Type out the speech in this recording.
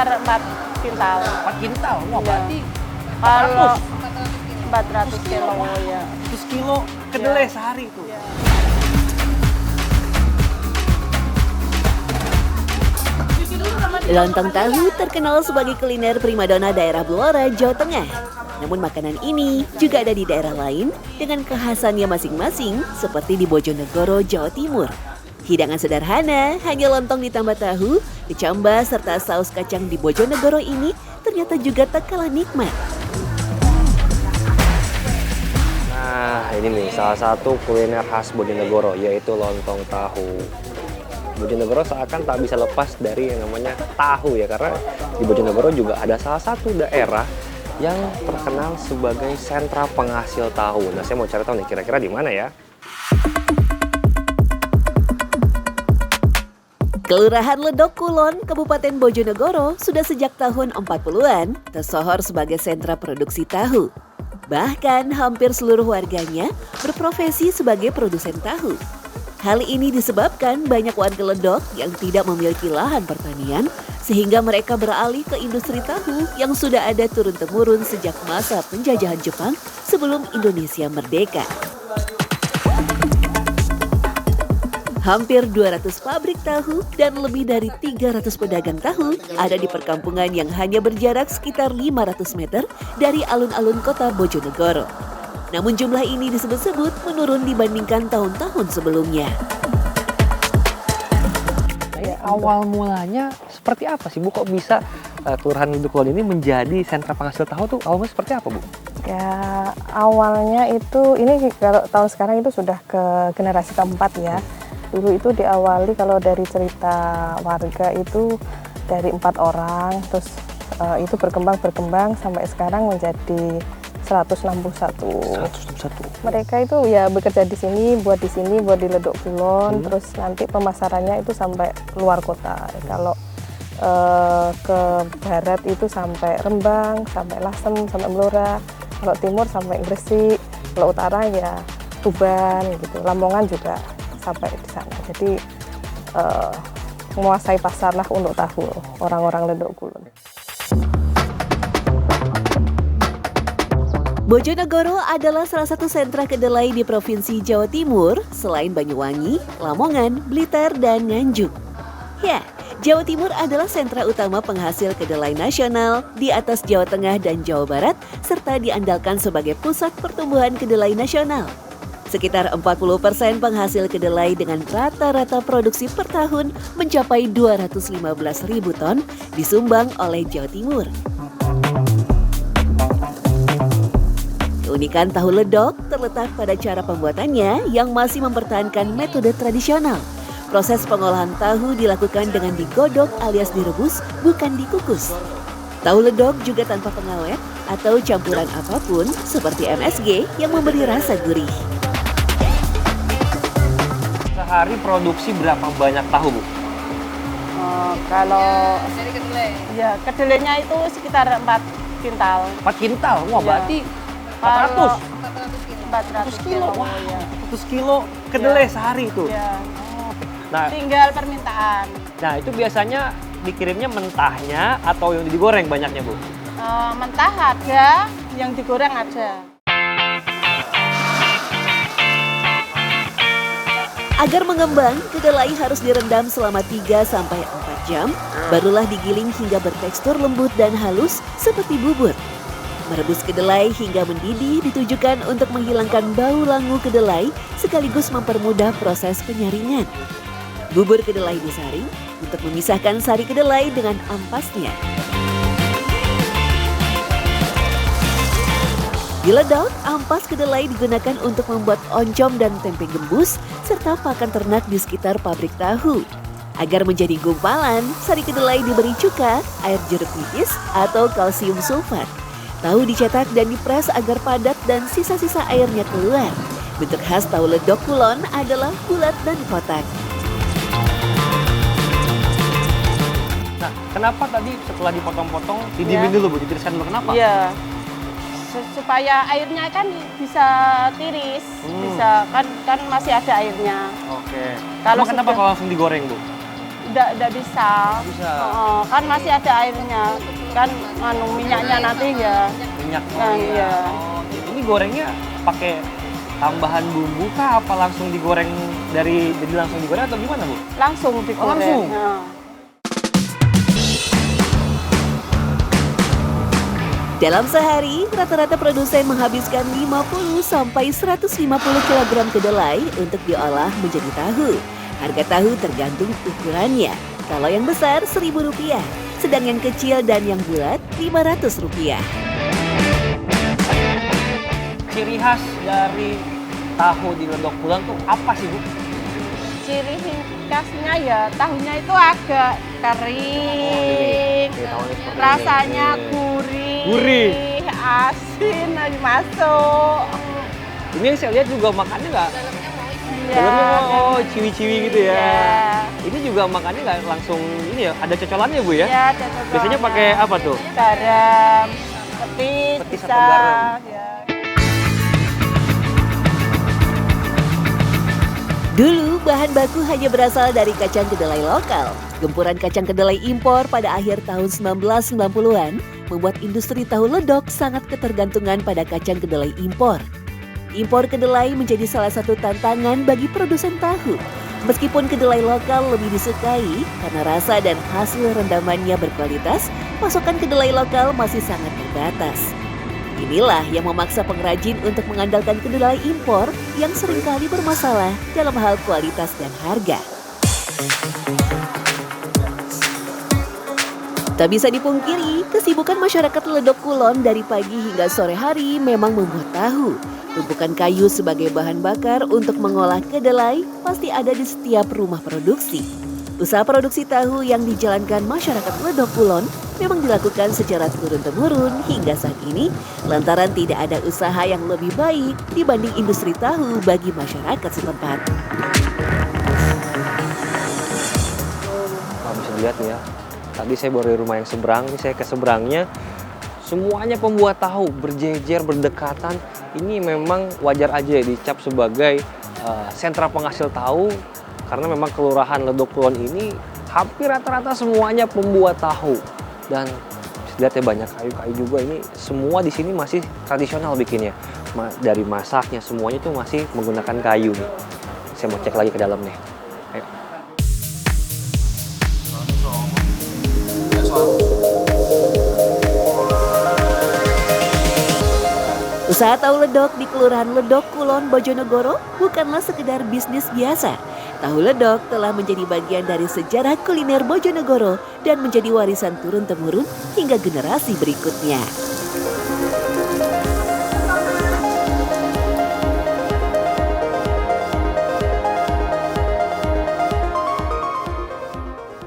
sekitar 4 kintal. 4 kintal? Wah, Iya. berarti Kalau 400 kilo ya. 100 kilo kedelai sehari tuh. Iya. Lontong tahu terkenal sebagai kuliner primadona daerah Blora, Jawa Tengah. Namun makanan ini juga ada di daerah lain dengan kekhasannya masing-masing seperti di Bojonegoro, Jawa Timur. Hidangan sederhana, hanya lontong ditambah tahu, kecamba serta saus kacang di Bojonegoro ini ternyata juga tak kalah nikmat. Nah, ini nih salah satu kuliner khas Bojonegoro, yaitu lontong tahu. Bojonegoro seakan tak bisa lepas dari yang namanya tahu ya, karena di Bojonegoro juga ada salah satu daerah yang terkenal sebagai sentra penghasil tahu. Nah, saya mau cari tahu nih kira-kira di mana ya? Kelurahan Ledok Kulon, Kabupaten Bojonegoro sudah sejak tahun 40-an tersohor sebagai sentra produksi tahu. Bahkan hampir seluruh warganya berprofesi sebagai produsen tahu. Hal ini disebabkan banyak warga Ledok yang tidak memiliki lahan pertanian sehingga mereka beralih ke industri tahu yang sudah ada turun-temurun sejak masa penjajahan Jepang sebelum Indonesia merdeka. Hampir 200 pabrik tahu dan lebih dari 300 pedagang tahu ada di perkampungan yang hanya berjarak sekitar 500 meter dari alun-alun kota Bojonegoro. Namun jumlah ini disebut-sebut menurun dibandingkan tahun-tahun sebelumnya. Awal mulanya seperti apa sih Bu? Kok bisa Kelurahan Ledok Kulon ini menjadi sentra penghasil tahu tuh awalnya seperti apa Bu? Ya, awalnya itu, ini kalau tahun sekarang itu sudah ke generasi keempat ya. Dulu itu diawali kalau dari cerita warga itu dari 4 orang, terus itu berkembang sampai sekarang menjadi 161. Mereka itu ya bekerja di sini, buat di Ledok Kulon, terus nanti pemasarannya itu sampai luar kota. Kalau ke barat itu sampai Rembang, sampai Lasem, sampai Blora. Kalau timur sampai Gresik, kalau utara ya Tuban gitu. Lamongan juga sampai di sana. Jadi menguasai pasar lah untuk tahu orang-orang Ledok Kulon. Bojonegoro adalah salah satu sentra kedelai di Provinsi Jawa Timur selain Banyuwangi, Lamongan, Blitar, dan Nganjuk. Ya, Jawa Timur adalah sentra utama penghasil kedelai nasional di atas Jawa Tengah dan Jawa Barat serta diandalkan sebagai pusat pertumbuhan kedelai nasional. Sekitar 40% penghasil kedelai dengan rata-rata produksi per tahun mencapai 215.000 ton disumbang oleh Jawa Timur. Keunikan tahu ledok terletak pada cara pembuatannya yang masih mempertahankan metode tradisional. Proses pengolahan tahu dilakukan dengan digodok alias direbus, bukan dikukus. Tahu ledok juga tanpa pengawet atau campuran apapun seperti MSG yang memberi rasa gurih. Sehari produksi berapa banyak tahu Bu? Kalau dari kedelai. Ya, kedelainya itu sekitar 4 kintal. 4 kintal? Wah, Iya. berarti 400 kilo. Wah, Ya. 100 kilo kedelai sehari itu. Ya. Nah, Tinggal permintaan. itu biasanya dikirimnya mentahnya atau yang digoreng banyaknya Bu? Mentah ada, yang digoreng ada. Agar mengembang, kedelai harus direndam selama 3-4 jam, barulah digiling hingga bertekstur lembut dan halus seperti bubur. Merebus kedelai hingga mendidih ditujukan untuk menghilangkan bau langu kedelai sekaligus mempermudah proses penyaringan. Bubur kedelai disaring untuk memisahkan sari kedelai dengan ampasnya. Di Ledok, ampas kedelai digunakan untuk membuat oncom dan tempe gembus serta pakan ternak di sekitar pabrik tahu. Agar menjadi gumpalan, sari kedelai diberi cuka, air jeruk nipis, atau kalsium sulfat. Tahu dicetak dan dipres agar padat dan sisa-sisa airnya keluar. Bentuk khas tahu Ledok Kulon adalah bulat dan kotak. Nah, kenapa tadi setelah dipotong-potong didiemin dulu Bu? Ditiriskan dulu kenapa? Iya. Supaya airnya kan bisa tiris, bisa kan masih ada airnya. Oke. Kalau Kenapa sudah- kalau langsung digoreng Bu? Enggak bisa. Bisa. Kan masih ada airnya. Kan minyaknya nanti ya. Minyak. Kan ya. Oh, ini gorengnya pakai tambahan bumbu kah? Apa langsung digoreng jadi langsung digoreng atau gimana, Bu? Langsung digoreng. langsung? Ya. Dalam sehari, rata-rata produsen menghabiskan 50 sampai 150 kg kedelai untuk diolah menjadi tahu. Harga tahu tergantung ukurannya. Kalau yang besar Rp1.000, sedang yang kecil dan yang bulat Rp500. Ciri khas dari tahu di Ledok Kulon tuh apa sih, Bu? Ciri khasnya ya tahunya itu agak kering, Oke, tahunya seperti rasanya ini. gurih, asin, masuk. Ini saya lihat juga makannya nggak? Ya, Dalamnya ciwi-ciwi gitu ya. ya. Ini juga makannya nggak langsung ini ya? Ada cocolannya, Bu ya? Ya, ada cocolannya. Biasanya pakai apa tuh? Garam, petis, Petis bisa. atau garam? Ya. Dulu, bahan baku hanya berasal dari kacang kedelai lokal. Gempuran kacang kedelai impor pada akhir tahun 1990-an membuat industri tahu ledok sangat ketergantungan pada kacang kedelai impor. Impor kedelai menjadi salah satu tantangan bagi produsen tahu. Meskipun kedelai lokal lebih disukai karena rasa dan hasil rendamannya berkualitas, pasokan kedelai lokal masih sangat terbatas. Inilah yang memaksa pengrajin untuk mengandalkan kedelai impor yang seringkali bermasalah dalam hal kualitas dan harga. Tak bisa dipungkiri, kesibukan masyarakat Ledok Kulon dari pagi hingga sore hari memang membuat tahu. Tumpukan kayu sebagai bahan bakar untuk mengolah kedelai pasti ada di setiap rumah produksi. Usaha produksi tahu yang dijalankan masyarakat Ledok Kulon memang dilakukan secara turun-temurun hingga saat ini lantaran tidak ada usaha yang lebih baik dibanding industri tahu bagi masyarakat setempat. Nah, bisa dilihat nih ya. Tadi saya baru dari rumah yang seberang, ini saya ke seberangnya. Semuanya pembuat tahu berjejer, berdekatan. Ini memang wajar aja dicap sebagai sentra penghasil tahu karena memang kelurahan Ledok Kulon ini hampir rata-rata semuanya pembuat tahu. Dan bisa lihat ya banyak kayu-kayu juga, ini semua di sini masih tradisional bikinnya. Dari masaknya semuanya itu masih menggunakan kayu nih. Saya mau cek lagi ke dalam nih. Ayo. Usaha tahu ledok di Kelurahan Ledok Kulon, Bojonegoro bukanlah sekedar bisnis biasa. Tahu ledok telah menjadi bagian dari sejarah kuliner Bojonegoro dan menjadi warisan turun-temurun hingga generasi berikutnya.